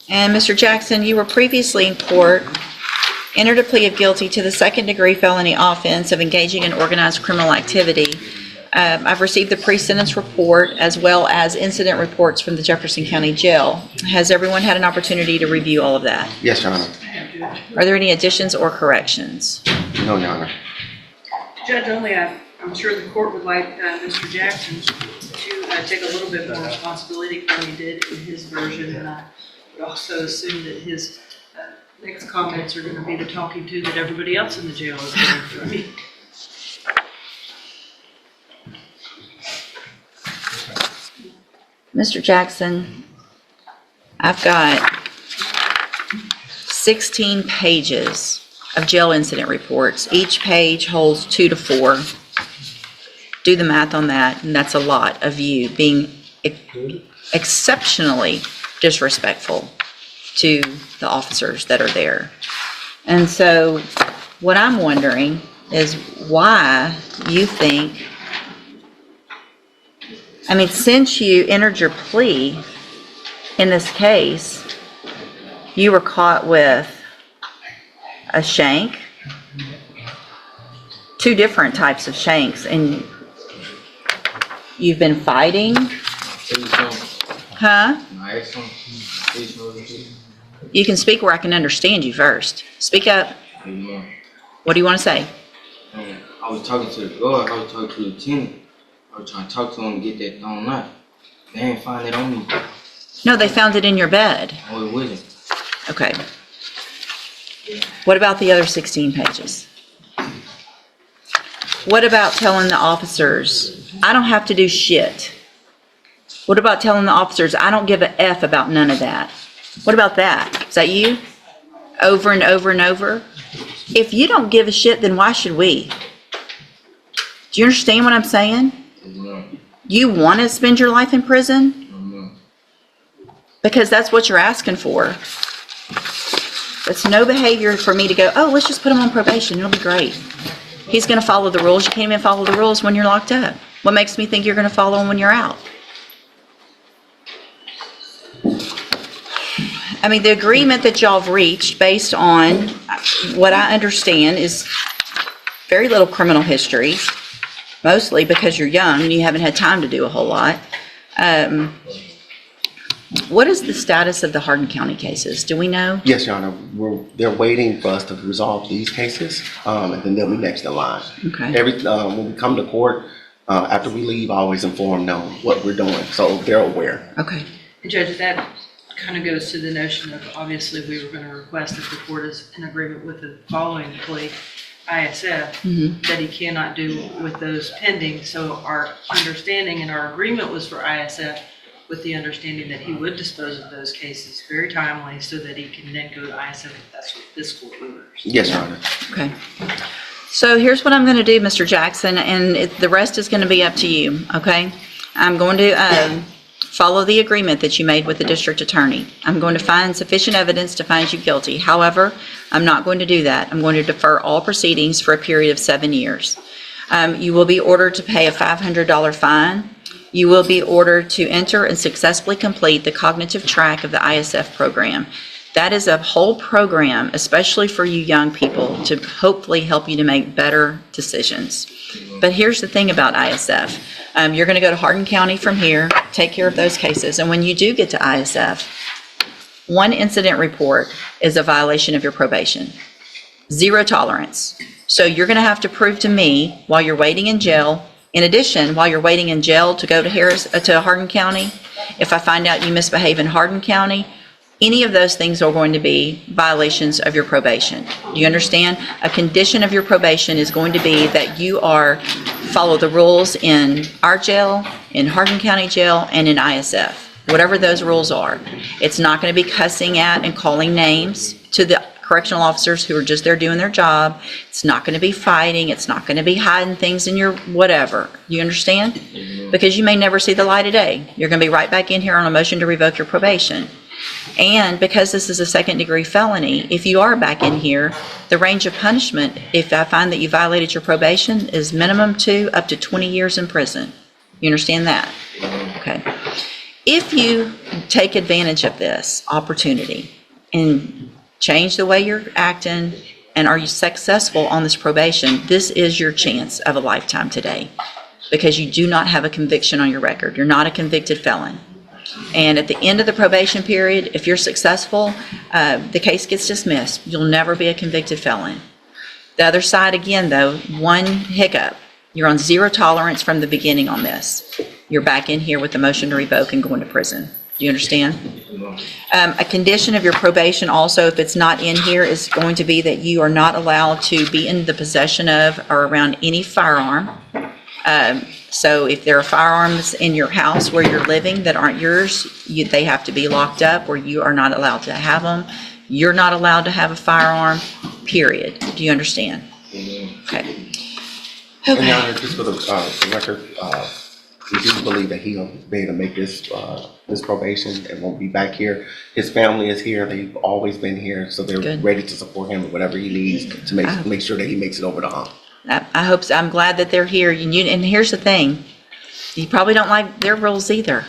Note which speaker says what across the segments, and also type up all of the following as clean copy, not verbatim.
Speaker 1: And Mr. Jackson, you were previously in court, entered a plea of guilty to the second-degree felony offense of engaging in organized criminal activity. I've received the pre-sentence report as well as incident reports from the Jefferson County Jail. Has everyone had an opportunity to review all of that?
Speaker 2: Yes, Your Honor.
Speaker 1: Are there any additions or corrections?
Speaker 2: No, Your Honor.
Speaker 3: Judge, I'm sure the court would like Mr. Jackson to take a little bit more responsibility for what he did in his version, and I would also assume that his next comments are going to be the talking to that everybody else in the jail is getting from me.
Speaker 1: Mr. Jackson, I've got 16 pages of jail incident reports. Each page holds 2 to 4. Do the math on that, and that's a lot of you being exceptionally disrespectful to the officers that are there. And so what I'm wondering is why you think, I mean, since you entered your plea in this case, you were caught with a shank, 2 different types of shanks, and you've been fighting? Huh? You can speak where I can understand you first. Speak up. What do you want to say?
Speaker 4: I was talking to the guard, I was talking to the lieutenant. I was trying to talk to him and get that thrown out. They ain't find it on me.
Speaker 1: No, they found it in your bed.
Speaker 4: Oh, it wasn't.
Speaker 1: Okay. What about the other 16 pages? What about telling the officers, I don't have to do shit? What about telling the officers, I don't give a F about none of that? What about that? Is that you? Over and over and over? If you don't give a shit, then why should we? Do you understand what I'm saying?
Speaker 4: No.
Speaker 1: You want to spend your life in prison?
Speaker 4: No.
Speaker 1: Because that's what you're asking for. It's no behavior for me to go, oh, let's just put him on probation. It'll be great. He's going to follow the rules. You can't even follow the rules when you're locked up. What makes me think you're going to follow them when you're out? I mean, the agreement that y'all have reached based on what I understand is very little criminal history, mostly because you're young and you haven't had time to do a whole lot. What is the status of the Hardin County cases? Do we know?
Speaker 2: Yes, Your Honor. They're waiting for us to resolve these cases, and then they'll be next in line.
Speaker 1: Okay.
Speaker 2: When we come to court, after we leave, I always inform them what we're doing, so they're aware.
Speaker 1: Okay.
Speaker 3: Judge, that kind of goes to the notion of, obviously, we were going to request if the court is in agreement with the following plea, ISF, that he cannot do with those pending. So our understanding and our agreement was for ISF, with the understanding that he would dispose of those cases very timely so that he can then go to ISF if that's what this court orders.
Speaker 2: Yes, Your Honor.
Speaker 1: Okay. So here's what I'm going to do, Mr. Jackson, and the rest is going to be up to you, okay? I'm going to follow the agreement that you made with the district attorney. I'm going to find sufficient evidence to find you guilty. However, I'm not going to do that. I'm going to defer all proceedings for a period of 7 years. You will be ordered to pay a $500 fine. You will be ordered to enter and successfully complete the cognitive track of the ISF program. That is a whole program, especially for you young people, to hopefully help you to make better decisions. But here's the thing about ISF. You're going to go to Hardin County from here, take care of those cases, and when you do get to ISF, 1 incident report is a violation of your probation. 0 tolerance. So you're going to have to prove to me while you're waiting in jail. In addition, while you're waiting in jail to go to Hardin County, if I find out you misbehave in Hardin County, any of those things are going to be violations of your probation. Do you understand? A condition of your probation is going to be that you follow the rules in our jail, in Hardin County Jail, and in ISF. Whatever those rules are. It's not going to be cussing at and calling names to the correctional officers who are just there doing their job. It's not going to be fighting. It's not going to be hiding things in your whatever. You understand? Because you may never see the light of day. You're going to be right back in here on a motion to revoke your probation. And because this is a second-degree felony, if you are back in here, the range of punishment, if I find that you violated your probation, is minimum 2 up to 20 years in prison. You understand that? Okay. If you take advantage of this opportunity and change the way you're acting, and are you successful on this probation, this is your chance of a lifetime today, because you do not have a conviction on your record. You're not a convicted felon. And at the end of the probation period, if you're successful, the case gets dismissed. You'll never be a convicted felon. The other side, again, though, one hiccup. You're on zero tolerance from the beginning on this. You're back in here with the motion to revoke and going to prison. Do you understand? A condition of your probation also, if it's not in here, is going to be that you are not allowed to be in the possession of or around any firearm. So if there are firearms in your house where you're living that aren't yours, they have to be locked up, or you are not allowed to have them. You're not allowed to have a firearm, period. Do you understand? Okay.
Speaker 2: And Your Honor, just for the record, we do believe that he'll be able to make this probation and won't be back here. His family is here. They've always been here, so they're
Speaker 1: Good.
Speaker 2: ready to support him with whatever he needs to make sure that he makes it over the hump.
Speaker 1: I hope so. I'm glad that they're here. And here's the thing. You probably don't like their rules either.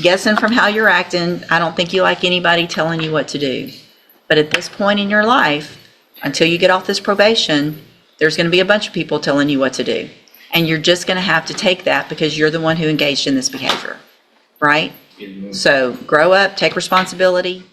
Speaker 1: Guessing from how you're acting, I don't think you like anybody telling you what to do. But at this point in your life, until you get off this probation, there's going to be a bunch of people telling you what to do. And you're just going to have to take that because you're the one who engaged in this behavior, right? So grow up, take responsibility,